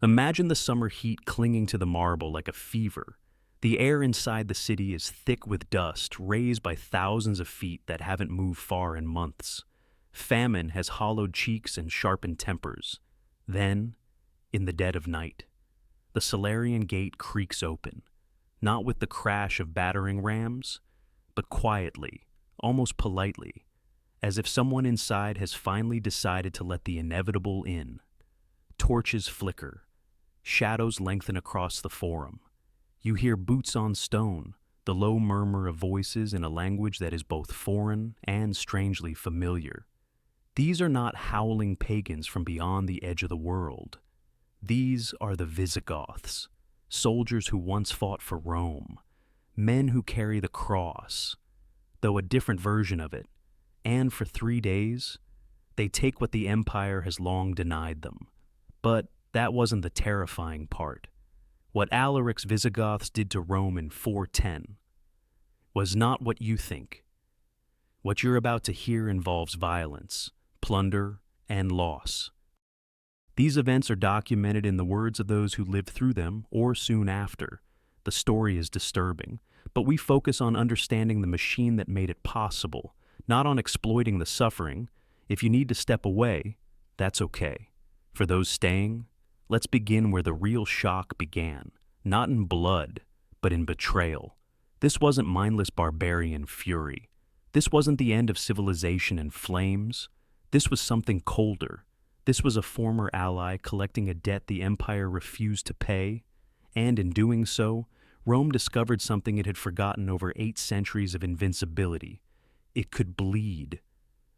Imagine the summer heat clinging to the marble like a fever. The air inside the city is thick with dust, raised by thousands of feet that haven't moved far in months. Famine has hollowed cheeks and sharpened tempers. Then, in the dead of night, the Salarian gate creaks open, not with the crash of battering rams, but quietly, almost politely, as if someone inside has finally decided to let the inevitable in. Torches flicker. Shadows lengthen across the forum. You hear boots on stone, the low murmur of voices in a language that is both foreign and strangely familiar. These are not howling pagans from beyond the edge of the world. These are the Visigoths, soldiers who once fought for Rome, men who carry the cross, though a different version of it, and for 3 days, they take what the empire has long denied them. But that wasn't the terrifying part. What Alaric's Visigoths did to Rome in 410 was not what you think. What you're about to hear involves violence, plunder, and loss. These events are documented in the words of those who lived through them or soon after. The story is disturbing, but we focus on understanding the machine that made it possible, not on exploiting the suffering. If you need to step away, that's okay. For those staying, let's begin where the real shock began, not in blood, but in betrayal. This wasn't mindless barbarian fury. This wasn't the end of civilization in flames. This was something colder. This was a former ally collecting a debt the empire refused to pay, and in doing so, Rome discovered something it had forgotten over 8 centuries of invincibility. It could bleed.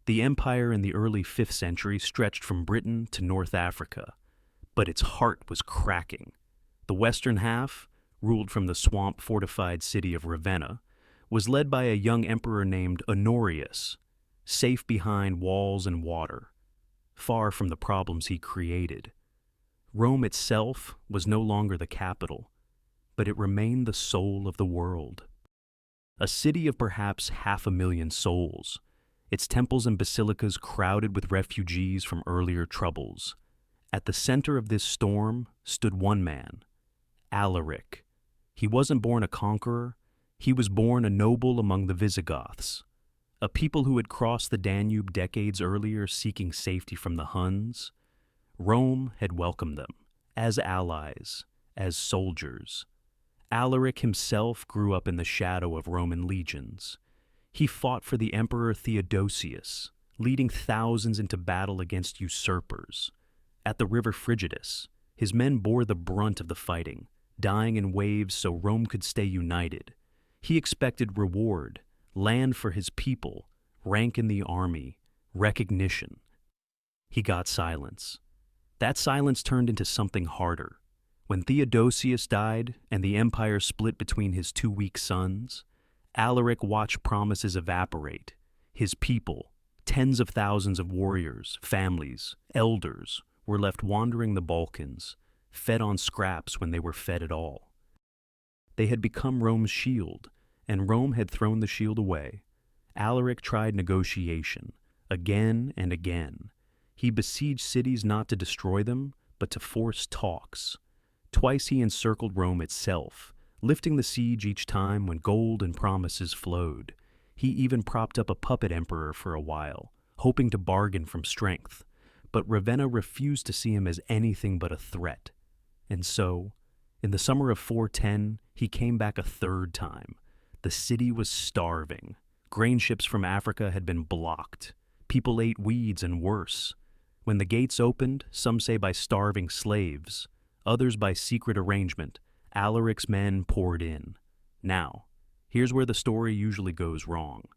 The empire in the early 5th century stretched from Britain to North Africa, but its heart was cracking. The western half, ruled from the swamp-fortified city of Ravenna, was led by a young emperor named Honorius, safe behind walls and water, far from the problems he created. Rome itself was no longer the capital, but it remained the soul of the world. A city of perhaps 500,000 souls, its temples and basilicas crowded with refugees from earlier troubles. At the center of this storm stood one man, Alaric. He wasn't born a conqueror, he was born a noble among the Visigoths, a people who had crossed the Danube decades earlier seeking safety from the Huns. Rome had welcomed them, as allies, as soldiers. Alaric himself grew up in the shadow of Roman legions. He fought for the Emperor Theodosius, leading thousands into battle against usurpers. At the River Frigidus, his men bore the brunt of the fighting, dying in waves so Rome could stay united. He expected reward, land for his people, rank in the army, recognition. He got silence. That silence turned into something harder. When Theodosius died and the empire split between his 2 weak sons, Alaric watched promises evaporate. His people, tens of thousands of warriors, families, elders, were left wandering the Balkans, fed on scraps when they were fed at all. They had become Rome's shield, and Rome had thrown the shield away. Alaric tried negotiation, again and again. He besieged cities not to destroy them, but to force talks. Twice he encircled Rome itself, lifting the siege each time when gold and promises flowed. He even propped up a puppet emperor for a while, hoping to bargain from strength. But Ravenna refused to see him as anything but a threat. And so, in the summer of 410, he came back a 3rd time. The city was starving. Grain ships from Africa had been blocked. People ate weeds and worse. When the gates opened, some say by starving slaves, others by secret arrangement, Alaric's men poured in. Now, here's where the story usually goes wrong.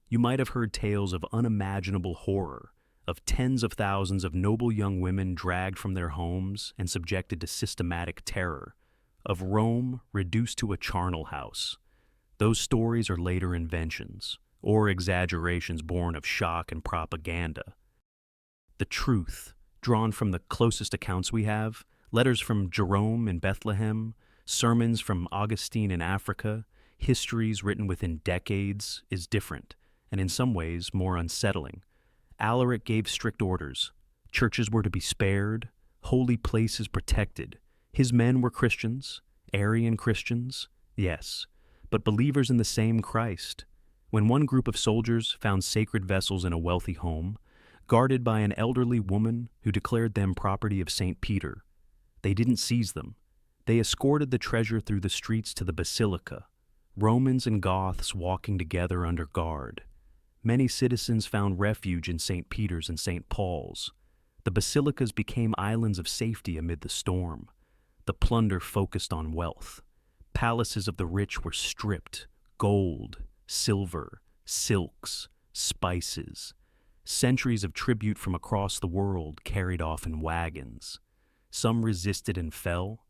You might have heard tales of unimaginable horror, of tens of thousands of noble young women dragged from their homes and subjected to systematic terror, of Rome reduced to a charnel house. Those stories are later inventions, or exaggerations born of shock and propaganda. The truth, drawn from the closest accounts we have, letters from Jerome in Bethlehem, sermons from Augustine in Africa, histories written within decades, is different, and in some ways more unsettling. Alaric gave strict orders. Churches were to be spared, holy places protected. His men were Christians, Arian Christians, yes, but believers in the same Christ. When one group of soldiers found sacred vessels in a wealthy home, guarded by an elderly woman who declared them property of St. Peter, they didn't seize them. They escorted the treasure through the streets to the basilica, Romans and Goths walking together under guard. Many citizens found refuge in St. Peter's and St. Paul's. The basilicas became islands of safety amid the storm. The plunder focused on wealth. Palaces of the rich were stripped, gold, silver, silks, spices. Centuries of tribute from across the world carried off in wagons. Some resisted and fell.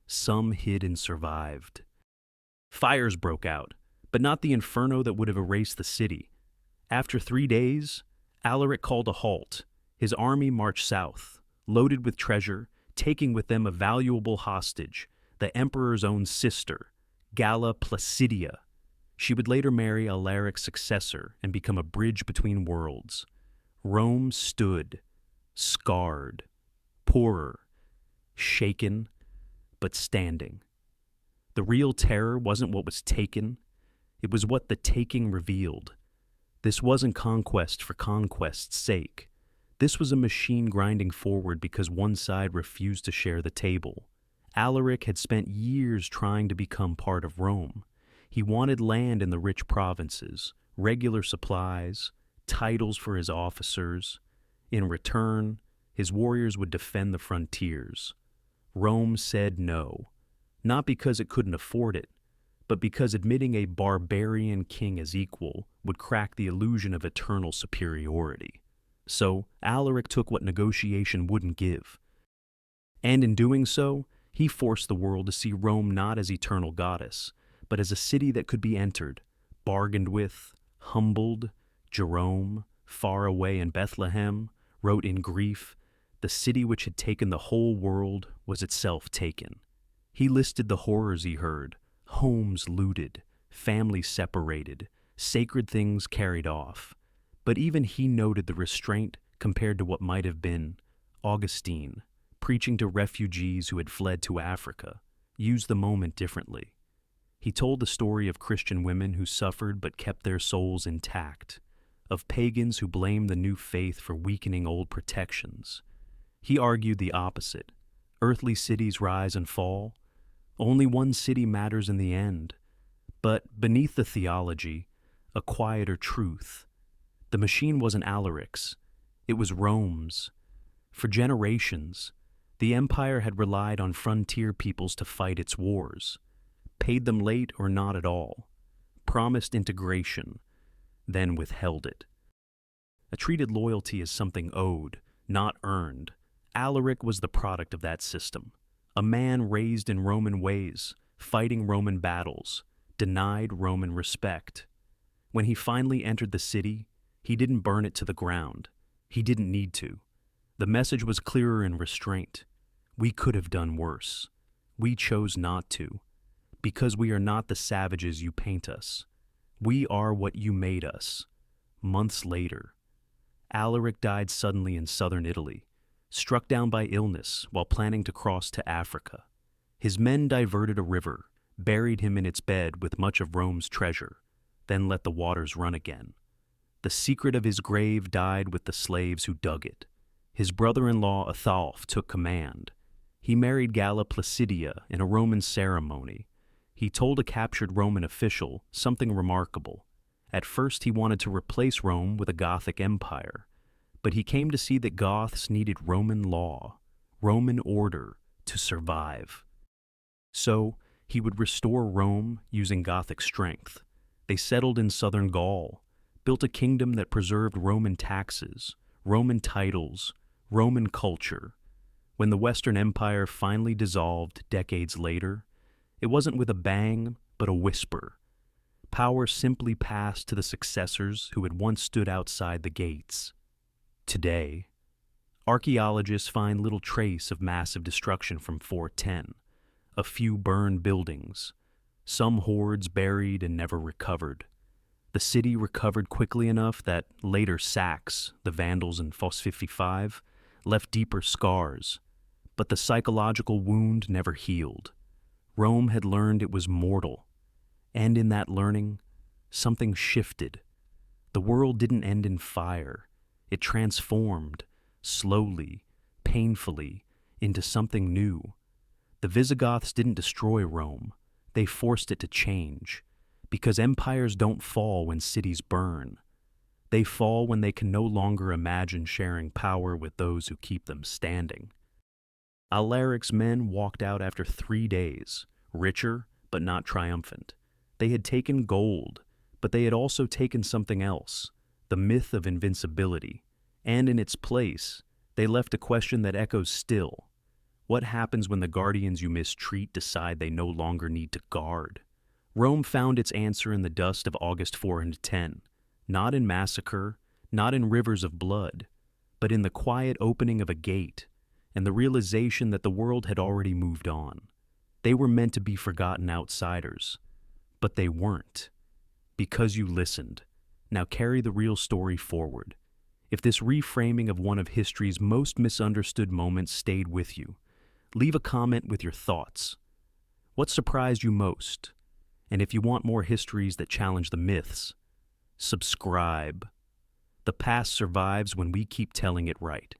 Some hid and survived. Fires broke out, but not the inferno that would have erased the city. After 3 days, Alaric called a halt. His army marched south, loaded with treasure, taking with them a valuable hostage, the emperor's own sister, Galla Placidia. She would later marry Alaric's successor and become a bridge between worlds. Rome stood, scarred, poorer, shaken, but standing. The real terror wasn't what was taken, it was what the taking revealed. This wasn't conquest for conquest's sake. This was a machine grinding forward because one side refused to share the table. Alaric had spent years trying to become part of Rome. He wanted land in the rich provinces, regular supplies, titles for his officers. In return, his warriors would defend the frontiers. Rome said no, not because it couldn't afford it, but because admitting a barbarian king as equal would crack the illusion of eternal superiority. So Alaric took what negotiation wouldn't give. And in doing so, he forced the world to see Rome not as eternal goddess, but as a city that could be entered, bargained with, humbled. Jerome, far away in Bethlehem, wrote in grief, "The city which had taken the whole world was itself taken." He listed the horrors he heard: homes looted, families separated, sacred things carried off. But even he noted the restraint compared to what might have been. Augustine, preaching to refugees who had fled to Africa, used the moment differently. He told the story of Christian women who suffered but kept their souls intact, of pagans who blamed the new faith for weakening old protections. He argued the opposite. Earthly cities rise and fall. Only one city matters in the end. But beneath the theology, a quieter truth. The machine wasn't Alaric's. It was Rome's. For generations, the empire had relied on frontier peoples to fight its wars, paid them late or not at all, promised integration, then withheld it. Treated loyalty as something owed, not earned. Alaric was the product of that system. A man raised in Roman ways, fighting Roman battles, denied Roman respect. When he finally entered the city, he didn't burn it to the ground. He didn't need to. The message was clearer in restraint. We could have done worse. We chose not to, because we are not the savages you paint us. We are what you made us. Months later, Alaric died suddenly in southern Italy, struck down by illness while planning to cross to Africa. His men diverted a river, buried him in its bed with much of Rome's treasure, then let the waters run again. The secret of his grave died with the slaves who dug it. His brother-in-law Athaulf took command. He married Galla Placidia in a Roman ceremony. He told a captured Roman official something remarkable. At first he wanted to replace Rome with a Gothic empire, but he came to see that Goths needed Roman law, Roman order, to survive. So he would restore Rome using Gothic strength. They settled in southern Gaul, built a kingdom that preserved Roman taxes, Roman titles, Roman culture. When the Western Empire finally dissolved decades later, it wasn't with a bang, but a whisper. Power simply passed to the successors who had once stood outside the gates. Today, archaeologists find little trace of massive destruction from 410, a few burned buildings, some hoards buried and never recovered. The city recovered quickly enough that later sacks, the Vandals in 455, left deeper scars, But the psychological wound never healed. Rome had learned it was mortal, and in that learning, something shifted. The world didn't end in fire. It transformed, slowly, painfully, into something new. The Visigoths didn't destroy Rome. They forced it to change, because empires don't fall when cities burn. They fall when they can no longer imagine sharing power with those who keep them standing. Alaric's men walked out after 3 days, richer but not triumphant. They had taken gold, but they had also taken something else, the myth of invincibility. And in its place, they left a question that echoes still. What happens when the guardians you mistreat decide they no longer need to guard? Rome found its answer in the dust of August 410, not in massacre, not in rivers of blood, but in the quiet opening of a gate and the realization that the world had already moved on. They were meant to be forgotten outsiders, but they weren't. Because you listened. Now carry the real story forward. If this reframing of one of history's most misunderstood moments stayed with you, leave a comment with your thoughts. What surprised you most? And if you want more histories that challenge the myths, subscribe. The past survives when we keep telling it right.